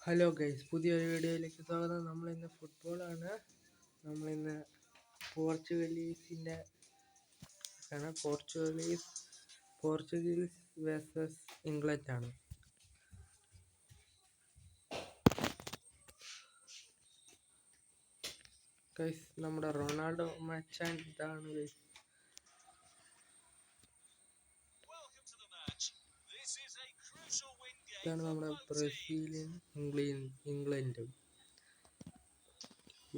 Hello guys, പുതിയൊരു വീഡിയോയിലേക്ക് സ്വാഗതം. നമ്മളിന്ന് ഫുട്ബോളാണ്. നമ്മളിന്ന് പോർച്ചുഗീസിൻ്റെ പോർച്ചുഗീസ് വേഴ്സസ് ഇംഗ്ലണ്ടാണ്. ഗൈസ്, നമ്മുടെ റൊണാൾഡോ മച്ചാൻ ഇതാണ് ഗൈസ്. ഇതാണ് നമ്മുടെ ബ്രസീലും ഇംഗ്ലണ്ടും.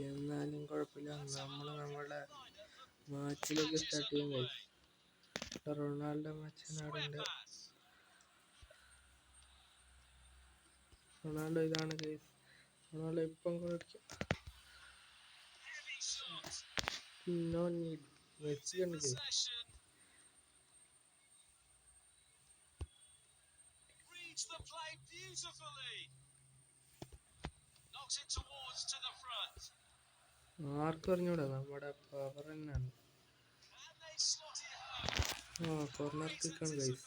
എന്നാലും കുഴപ്പമില്ല, നമ്മുടെ മാച്ചിലേക്ക് സ്റ്റാർട്ട് ചെയ്യും ഗൈസ്. റൊണാൾഡോ മച്ചാൻ അവിടെ ഉണ്ട്. റൊണാൾഡോ ഇതാണ് ഗൈസ്. റൊണാൾഡോ ഇപ്പം കളിക്കും. നോ നീഡ്, മെസ്സിയാണ് ഗൈസ്. ആർക്കും അറിഞ്ഞൂടാ, നമ്മുടെ പവർ തന്നെയാണ്. Corner കിക്കാണ് guys.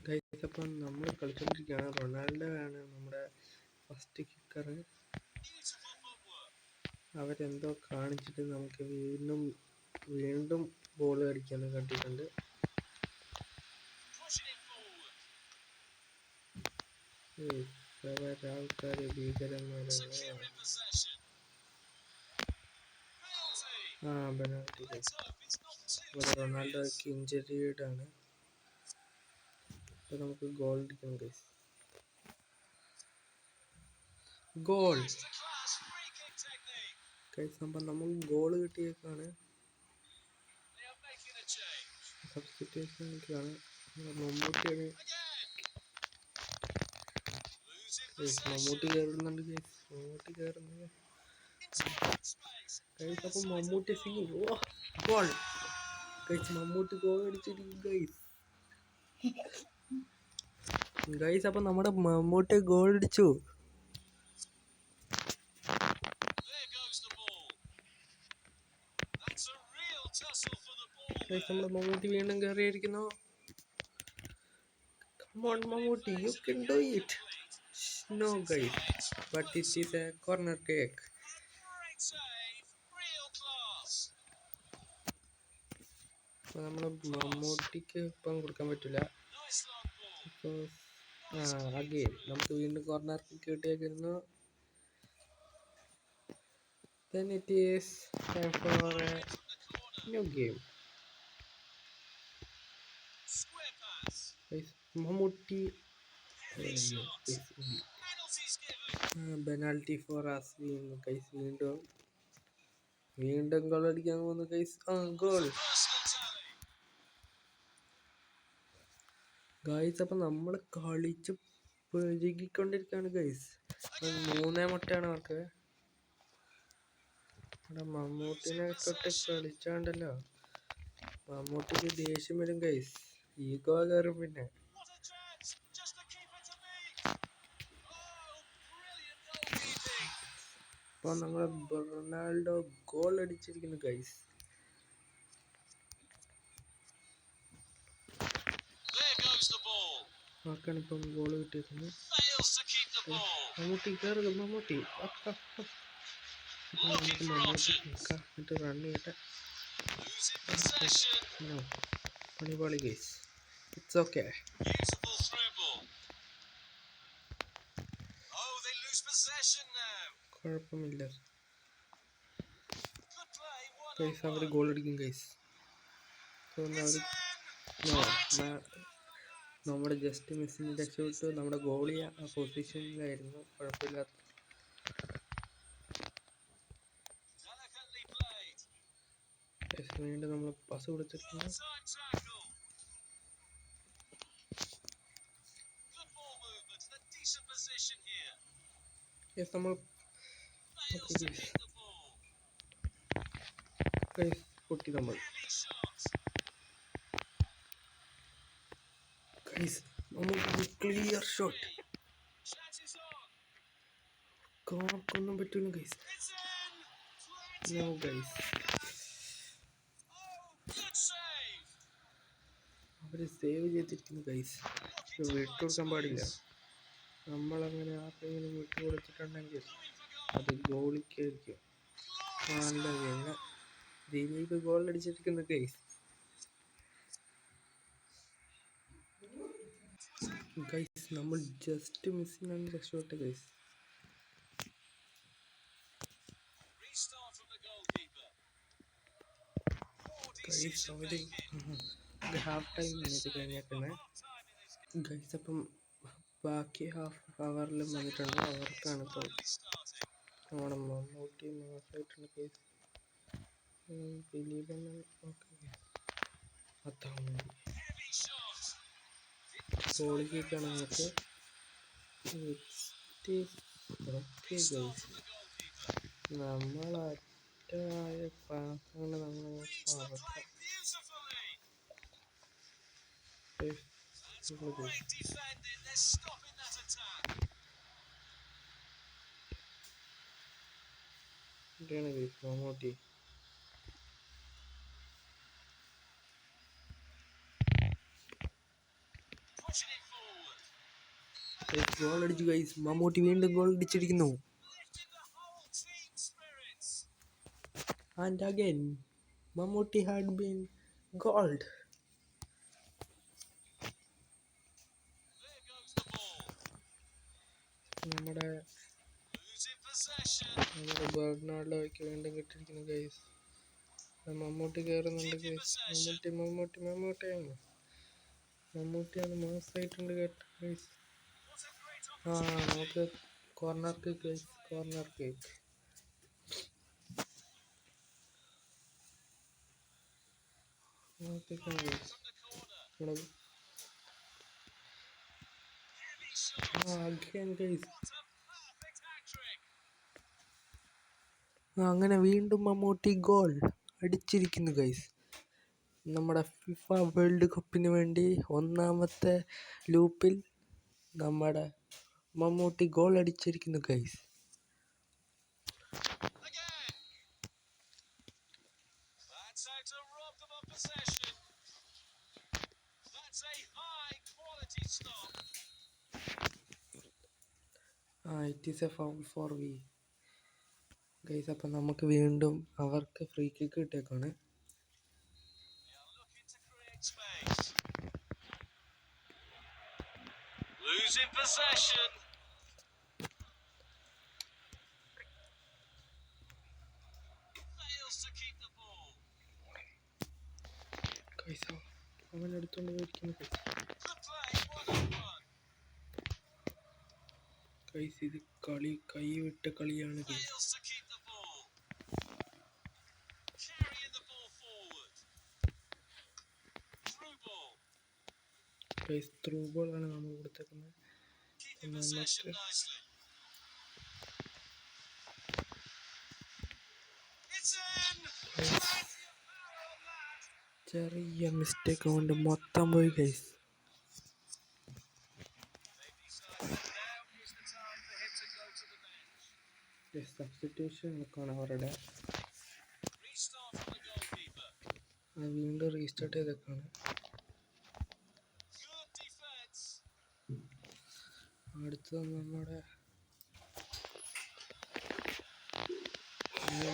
ഗൈസ്, അപ്പം നമ്മൾ കളിച്ചോണ്ടിരിക്കുകയാണ്. റൊണാൾഡോ ആണ് നമ്മുടെ ഫസ്റ്റ് കിക്കർ. അവരെന്തോ കാണിച്ചിട്ട് നമുക്ക് വീണ്ടും ബോൾ അടിക്കാൻ കണ്ടിട്ടുണ്ട്. ആൾക്കാര് ഭീകരന്മാരാണ്. പെനാൽറ്റി. റൊണാൾഡോക്ക് ഇഞ്ചുറിയുടെ ആണ്. അപ്പൊ നമുക്ക് ഗോൾ അടിക്കണം ഗൈസ്. ഗോൾ ഗൈസ്, അപ്പം നമുക്ക് ഗോൾ കിട്ടിയേക്കാണ്. സബ്സ്റ്റിറ്റ്യൂഷനിലേക്കാണ്. മമ്മൂട്ടി കയറുന്നുണ്ട് ഗൈസ്. മമ്മൂട്ടി കയറുന്നത് ഗൈസ്. അപ്പം Mammootty goal guys. Mammootty goal അടിച്ചിരിക്കും ഗൈസ്. അപ്പം നമ്മുടെ മമ്മൂട്ടി ഗോൾ അടിച്ചു ഗൈസ്. നമ്മുടെ മമ്മൂട്ടി വീണ്ടും കയറിയിരിക്കുന്നു. Come on Mammootty, you can do it. No guys, but it is a corner kick. അപ്പോൾ നമ്മൾ മമ്മൂട്ടിക്ക് ഇപ്പം കൊടുക്കാൻ പറ്റില്ല. അഗെയിൻ നമുക്ക് വീണ്ടും കോർണർ കിക്ക് കിട്ടിയേക്കുന്നു. Then it is time for a new game. Mammootty penalty for us. വീണ്ടും ഗോൾ അടിക്കാൻ പോകുന്നു ഗൈസ്. Goal guys. അപ്പം നമ്മൾ കളിച്ച് പെരുകിക്കൊണ്ടിരിക്കുകയാണ് ഗൈസ്. 3 മുട്ടയാണ് അവർക്ക്. ഇവിടെ മമ്മൂട്ടിനെ തൊട്ട് കളിച്ചാണ്ടല്ലോ, മമ്മൂട്ടിക്ക് ദേഷ്യം വരും ഗൈസ്. ഈഗോ കയറും. പിന്നെ അപ്പോൾ നമ്മുടെ റൊണാൾഡോ ഗോൾ അടിച്ചിരിക്കുന്നു ഗൈസ്. ആർക്കാണ് ഇപ്പം ഗോൾ കിട്ടിയിരിക്കുന്നത്? മമ്മൂട്ടി കയറുക. മമ്മൂട്ടി എന്നിട്ട് റൺ ചെയ്യട്ടെ. പണിപാളി ഗൈസ്. It's okay. കുഴപ്പമില്ല ഗൈസ്. അവർ ഗോൾ അടിക്കും ഗൈസ്. നമ്മുടെ ജസ്റ്റ് മിസ്സിന് രക്ഷപ്പെട്ടു. നമ്മുടെ ഗോളിയ ആ പൊസിഷനിലായിരുന്നു. കുഴപ്പമില്ലാത്ത വീണ്ടും നമ്മൾ പാസ് കൊടുത്തിട്ടുണ്ട്. യെസ് നമ്മൾ ഗൈസ് പൊട്ടി നമ്മൾ ഗൈസ് നമുക്ക് ക്ലിയർ ഷോട്ട് കാണൊന്നും പറ്റൂല ഗൈസ്. നോ ഗൈസ് അവർ സേവ് ചെയ്തിരിക്കുന്നു ഗൈസ്. വിട്ടുകൊടുക്കാൻ പാടില്ല. നമ്മളങ്ങനെ ആർക്കെങ്കിലും വിട്ടു കൊടുത്തിട്ടുണ്ടെങ്കിൽ അത് ഗോളിക്കായിരിക്കും. നല്ല പിന്നെ ദിലീപ് ഗോൾ അടിച്ചിരിക്കുന്ന ഗൈസ്. ഗൈസ് നമ്മൾ ജസ്റ്റ് മിസ്സിനാണ് രക്ഷപ്പെട്ട ഗൈസ്. ഹാഫ് ടൈം മിനിറ്റ് കഴിഞ്ഞേക്കുന്നത് ഗൈസ്. അപ്പം ബാക്കി ഹാഫ് അവറിലും വന്നിട്ടുണ്ട്. അവർക്കാണ് ഇപ്പം നമ്മുടെ മമ്മൂട്ടി മാസമായിട്ടുണ്ട് ഗൈസ്. ദിലീപ് ഓക്കെ ഗോളിക്കാണ് നമുക്ക് ഓക്കെ ഗൈസ്. നമ്മളൊറ്റയായ പാസങ്ങൾ നമ്മൾ പറക്കാം. ഇതാണ് ഗൈസ് മമ്മൂട്ടി. ഗോൾ അടിച്ചു ഗൈസ്. മമ്മൂട്ടി വീണ്ടും ഗോൾ അടിച്ചിരിക്കുന്നു. And again Mammootty had been gold. നമ്മുടെ ബെർണാർഡോയ്ക്ക് വീണ്ടും കിട്ടിയിരിക്കുന്നു ഗൈസ്. മമ്മൂട്ടി കയറുന്നുണ്ട് ഗൈസ്. മമ്മൂട്ടിയാണ് മാസമായിട്ടുണ്ട് കേട്ടോ ഗൈസ്. നമുക്ക് corner kick guys. Corner kick അങ്ങനെ വീണ്ടും മമ്മൂട്ടി ഗോൾ അടിച്ചിരിക്കുന്നു ഗൈസ്. നമ്മുടെ ഫിഫ വേൾഡ് കപ്പിന് വേണ്ടി ഒന്നാമത്തെ ലൂപ്പിൽ നമ്മുടെ മമ്മൂട്ടി ഗോൾ അടിച്ചിരിക്കുന്നു guys. It is a foul for we guys. അപ്പം നമുക്ക് വീണ്ടും അവർക്ക് ഫ്രീ കിക്ക് കിട്ടിയേക്കാണ്. Losing possession. Fails to keep the ball. Guys അവൻ എടുത്തോണ്ട് പോയിരിക്കുന്നു ഗൈസ്. ഇത് കളി കൈവിട്ട കളിയാണ് ഗൈസ്. ഗൈസ് ത്രൂ ബോൾ ആണ് നമ്മൾ കൊടുത്തേക്കുന്നത്. നമുക്ക് ചെറിയ മിസ്റ്റേക്ക് കൊണ്ട് മൊത്തം പോയി ഗൈസ്. സബ്സ്റ്റിറ്റ്യൂഷൻ ഒക്കെയാണ് അവരുടെ. വീണ്ടും റീസ്റ്റാർട്ട് ചെയ്തൊക്കെയാണ്. അടുത്തത് നമ്മുടെ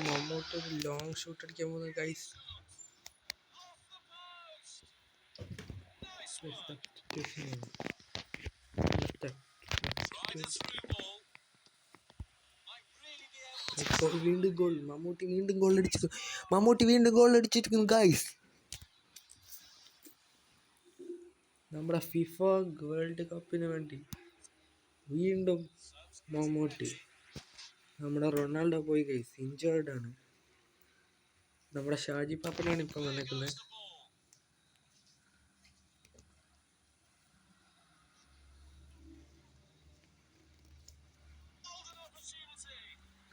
മമ്മൂട്ടി ലോങ് ഷൂട്ട് അടിക്കാൻ പോകുന്ന ഗൈസ്. വീണ്ടും ഗോൾ. മമ്മൂട്ടി വീണ്ടും ഗോൾ അടിച്ചിരിക്കുന്നു ഗൈസ്. നമ്മുടെ ഫിഫ വേൾഡ് കപ്പിന് വേണ്ടി വീണ്ടും മമ്മൂട്ടി. നമ്മുടെ റൊണാൾഡോ പോയി ഗൈസ്, ഇഞ്ചേർഡ് ആണ്. നമ്മുടെ ഷാജി പാപ്പനാണ് ഇപ്പം വന്നേക്കുന്നത്.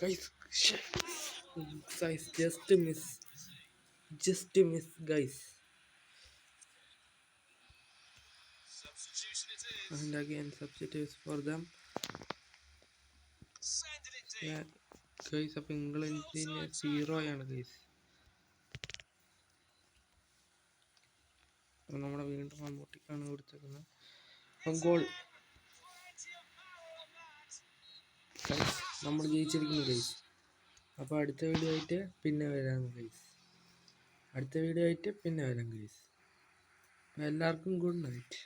Guys just miss guys. Substitution it is. And again substitutes for them. Sending it deep. Guys അപ്പോൾ ഇംഗ്ലണ്ടിന് 0 ഗൈസ്. അപ്പോൾ നമ്മുടെ വീണ്ടും മമ്മൂട്ടിക്കാണ് കൊടുത്തേക്കുന്നത്. അപ്പം ഗോൾ ഗൈസ്, നമ്മൾ ജയിച്ചിരിക്കുന്നു ഗൈസ്. അപ്പോൾ അടുത്ത വീഡിയോ ആയിട്ട് പിന്നെ വരാം ഗൈസ്. അടുത്ത വീഡിയോ ആയിട്ട് പിന്നെ വരാം ഗൈസ്. അപ്പോൾ എല്ലാവർക്കും ഗുഡ് നൈറ്റ്.